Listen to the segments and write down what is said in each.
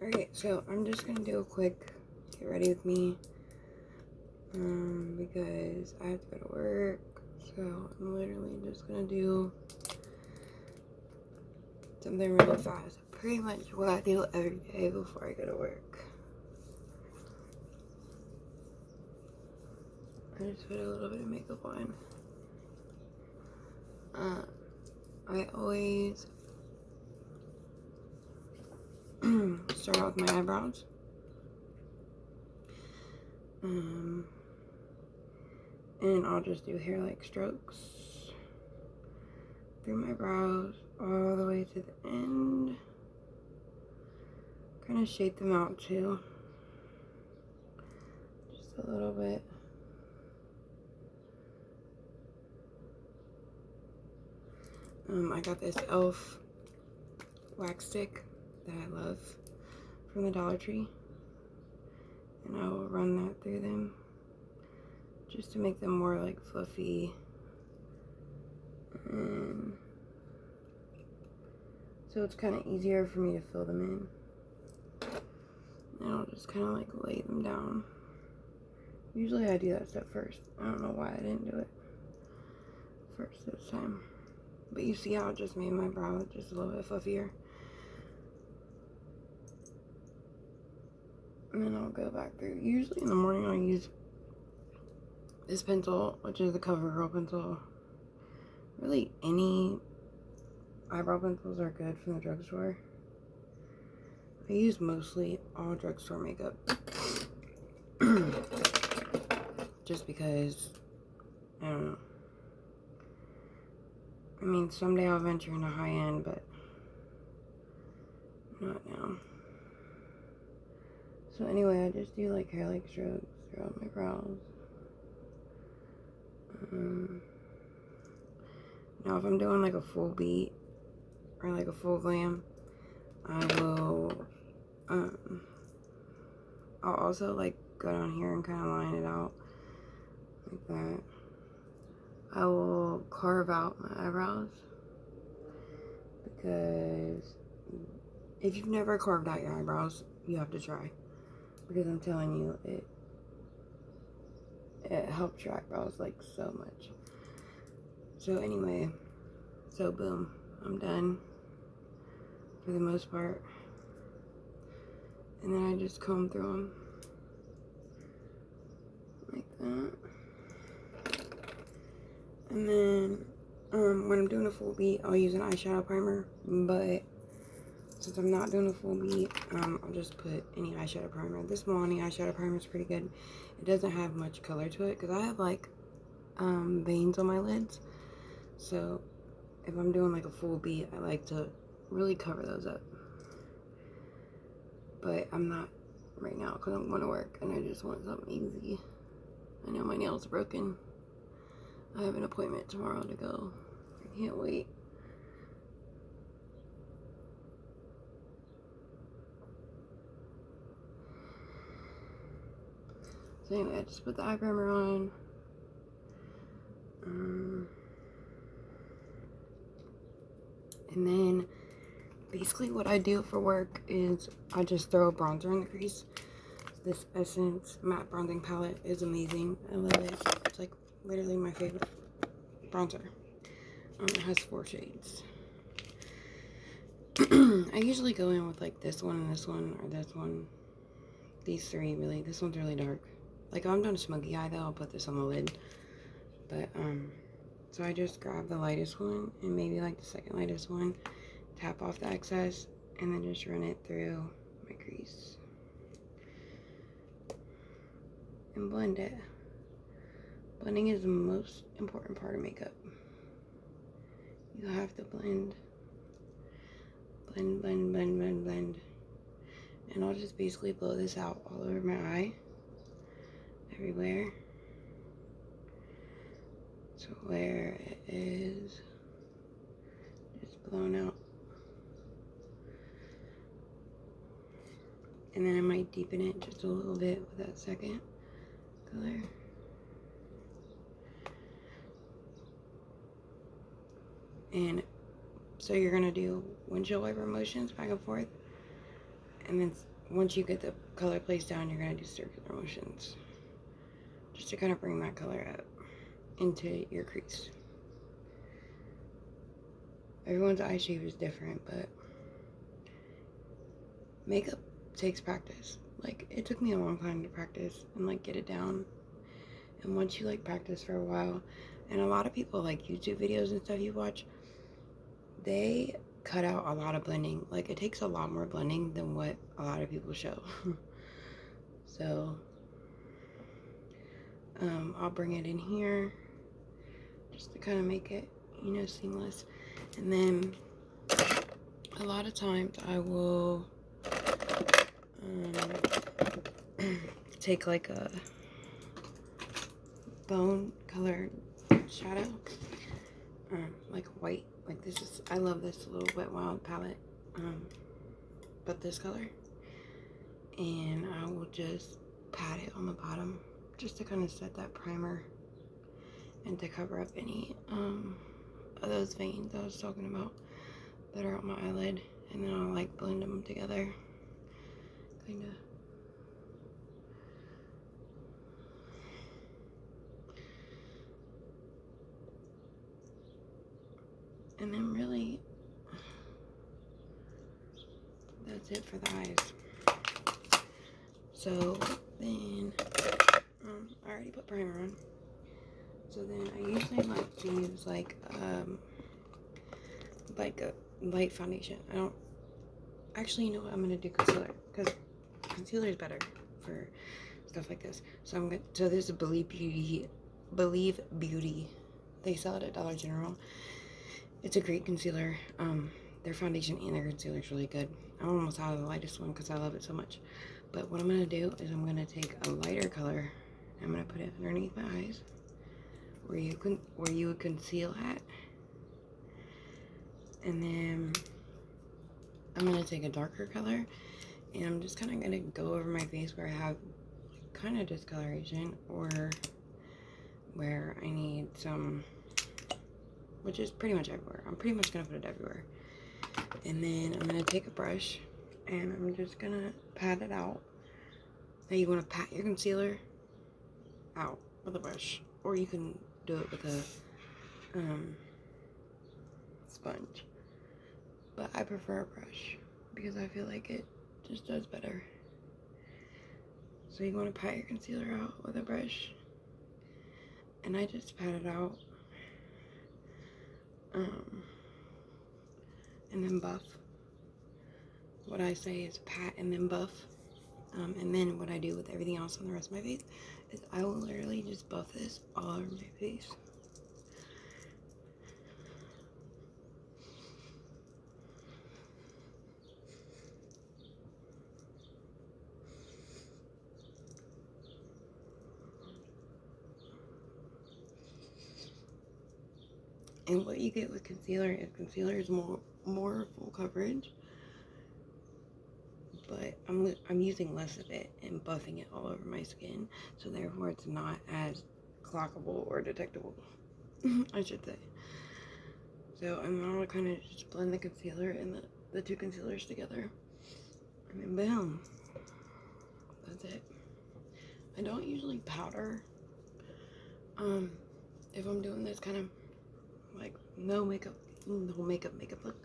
Alright, so I'm just gonna do a quick get ready with me. Because I have to go to work. So I'm literally just gonna do something really fast. Pretty much what I do every day before I go to work. I just put a little bit of makeup on. I always start out with my eyebrows. And I'll just do hair like strokes through my brows all the way to the end. Kind of shape them out too. Just a little bit. I got this e.l.f. wax stick that I love from the Dollar Tree. And I will run that through them just to make them more like fluffy. So it's kind of easier for me to fill them in. And I'll just kind of like lay them down. Usually I do that step first. I don't know why I didn't do it first this time. But you see how it just made my brow just a little bit fluffier. And then I'll go back through. Usually in the morning I'll use this pencil, which is the CoverGirl pencil. Really any eyebrow pencils are good from the drugstore. I use mostly all drugstore makeup. Just because, I don't know. I mean, someday I'll venture into high end, but not now. So anyway, I just do like hair like strokes throughout my brows. Now if I'm doing like a full beat or like a full glam, I will, I'll also like go down here and kind of line it out like that. I will carve out my eyebrows because if you've never carved out your eyebrows, you have to try, because I'm telling you, it helps your eyebrows like so much. So anyway, so boom, I'm done for the most part, and then I just comb through them like that. And then when I'm doing a full beat, I'll use an eyeshadow primer, but since I'm not doing a full beat, I'll just put any eyeshadow primer. This Milani eyeshadow primer is pretty good. It doesn't have much color to it because I have like veins on my lids, so if I'm doing like a full beat, I like to really cover those up. But I'm not right now because I'm going to work and I just want something easy. I know my nails are broken. I have an appointment tomorrow to go. I can't wait. So anyway, I just put the eye primer on. And then basically what I do for work is I just throw a bronzer in the crease. This Essence matte bronzing palette is amazing. I love it. It's like literally my favorite bronzer. It has 4 shades. I usually go in with like this one and this one, or this one. These 3 really. This one's really dark. Like if I'm doing a smoky eye though, I'll put this on the lid. But so I just grab the lightest one and maybe like the second lightest one, tap off the excess, and then just run it through my crease and blend it. Blending is the most important part of makeup. You have to blend. Blend, blend, blend, blend, blend. And I'll just basically blow this out all over my eye. Everywhere. So where it is just blown out. And then I might deepen it just a little bit with that second color. And so you're gonna do windshield wiper motions back and forth, and then once you get the color placed down, you're going to do circular motions just to kind of bring that color up into your crease. Everyone's eye shape is different, but makeup takes practice. Like, it took me a long time to practice and like get it down. And once you like practice for a while, and a lot of people like YouTube videos and stuff you watch, they cut out a lot of blending. Like, it takes a lot more blending than what a lot of people show. So I'll bring it in here just to kind of make it, you know, seamless. And then a lot of times I will take like a bone colored shadow, like white, like this is, I love this little Wet n Wild palette, but this color, and I will just pat it on the bottom just to kind of set that primer and to cover up any of those veins I was talking about that are on my eyelid, and then I'll like blend them together, kind of. And then really, that's it for the eyes. So then, I already put primer on. So then I usually like to use like a light foundation. I don't, actually, you know what, I'm gonna do concealer, because concealer is better for stuff like this. So I'm gonna, so this is Believe Beauty. They sell it at Dollar General. It's a great concealer. Their foundation and their concealer is really good. I'm almost out of the lightest one because I love it so much. But what I'm gonna do is I'm gonna take a lighter color. I'm gonna put it underneath my eyes, where you would conceal at, and then I'm gonna take a darker color, and I'm just kind of gonna go over my face where I have kind of discoloration, or where I need some, which is pretty much everywhere. I'm pretty much gonna put it everywhere. And then I'm gonna take a brush and I'm just gonna pat it out. Now you wanna pat your concealer out with a brush, or you can do it with a sponge. But I prefer a brush because I feel like it just does better. So you wanna pat your concealer out with a brush, and I just pat it out. And then buff. What I say is pat and then buff. And then what I do with everything else on the rest of my face is I will literally just buff this all over my face. And what you get with concealer is more full coverage, but I'm using less of it and buffing it all over my skin, so therefore it's not as clockable or detectable, I should say. So I'm gonna kind of just blend the concealer and the two concealers together, and then boom, that's it. I don't usually powder if I'm doing this kind of like no makeup look.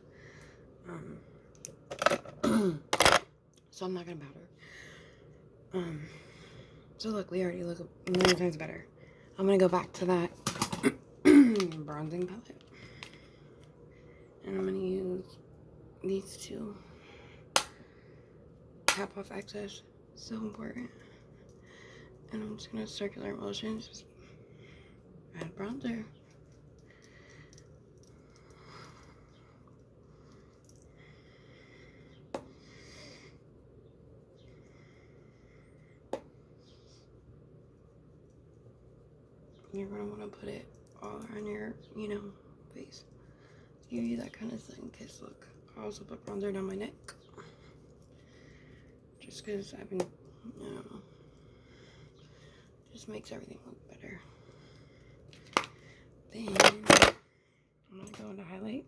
So I'm not gonna powder. So look, we already look a million times better. I'm gonna go back to that bronzing palette, and I'm gonna use these two. Tap off excess, so important. And I'm just gonna circular motions, just add bronzer. You're gonna want to put it all around your, you know, face. Give you that kind of sun-kissed look. I also put bronzer down my neck, just because I've been, you know, just makes everything look better. Then I'm gonna go into highlight.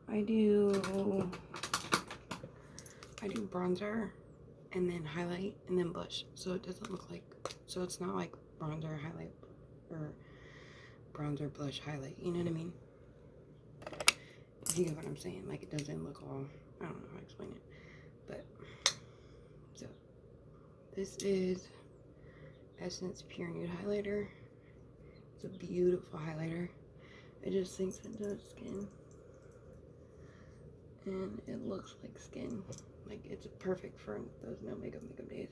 I do I do bronzer and then highlight and then blush, so it doesn't look like, so it's not like bronzer, highlight, or bronzer, blush, highlight, you know what I mean? If you get what I'm saying, like it doesn't look all, I don't know how to explain it, but, so, this is Essence Pure Nude Highlighter. It's a beautiful highlighter. It just sinks into the skin, and it looks like skin. Like, it's perfect for those no makeup days.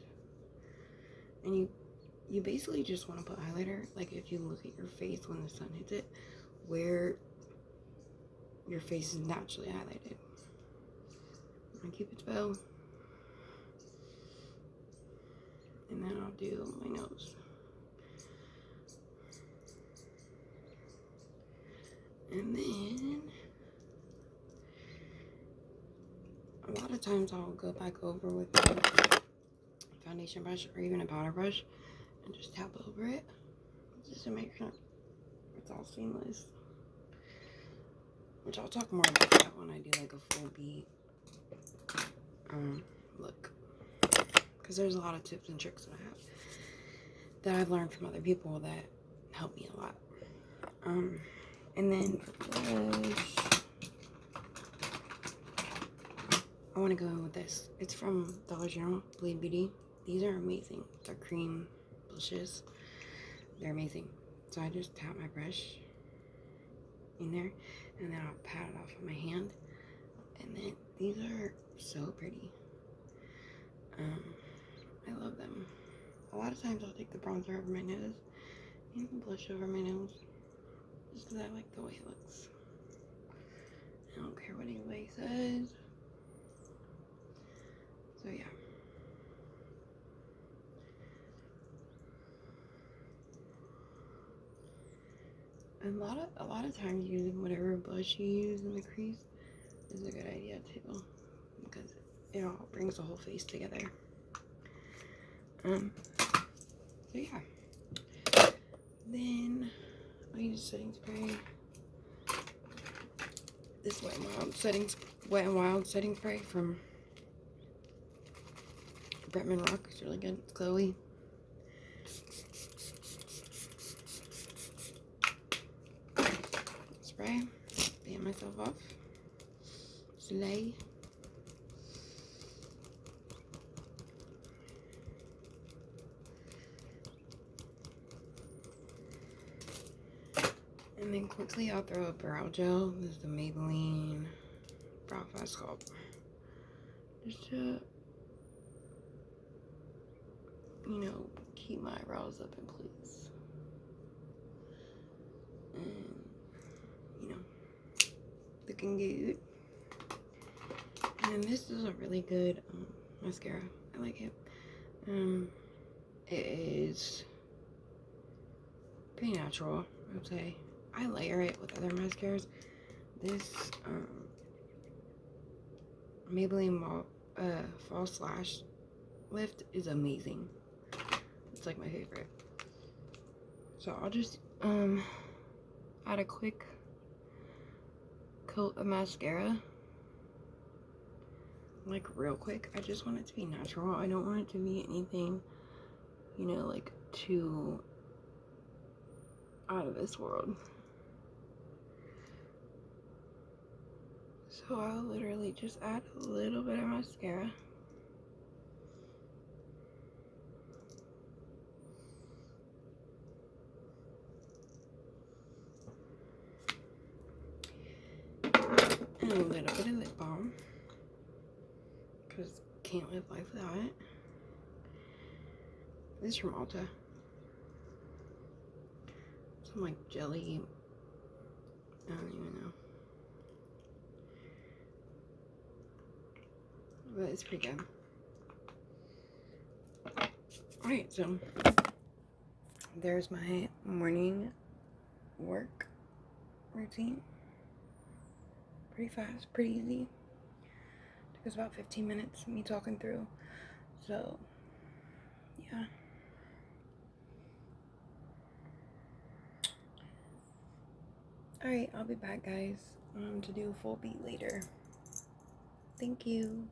And you basically just want to put highlighter, like if you look at your face when the sun hits it, where your face is naturally highlighted. My Cupid's bow. And then I'll do my nose. And then a lot of times I'll go back over with my foundation brush or even a powder brush and just tap over it just to make sure it's all seamless. Which I'll talk more about that when I do like a full beat look. Because there's a lot of tips and tricks that I've learned from other people that help me a lot. And then for blush, I want to go in with this. It's from Dollar General, Bleed Beauty. These are amazing. They're cream blushes. They're amazing. So I just tap my brush in there, and then I'll pat it off with my hand. And then these are so pretty. I love them. A lot of times I'll take the bronzer over my nose and the blush over my nose, just because I like the way it looks. I don't care what anybody says. So yeah. A lot of times using whatever blush you use in the crease is a good idea too, because it all brings the whole face together. So yeah. Then I'll use setting spray. This Wet n Wild setting spray from Bretman Rock. It's really good. It's glowy. Spray. Fan myself off. Slay. And then quickly I'll throw a brow gel. This is the Maybelline Brow Fast Sculpt. Just to, you know, keep my eyebrows up in place. And, you know, looking good. And this is a really good mascara. I like it. It is pretty natural, I would say. I layer it with other mascaras. This Maybelline False Lash Lift is amazing. It's like my favorite. So I'll just add a quick coat of mascara. Like real quick. I just want it to be natural. I don't want it to be anything, you know, like too out of this world. So I'll literally just add a little bit of mascara. And a little bit of lip balm. Because can't live life without it. This is from Ulta. Some like jelly. I don't even know. But it's pretty good. Alright, so there's my morning work routine. Pretty fast, pretty easy. Took us about 15 minutes, me talking through. So, yeah. Alright, I'll be back, guys, to do a full beat later. Thank you.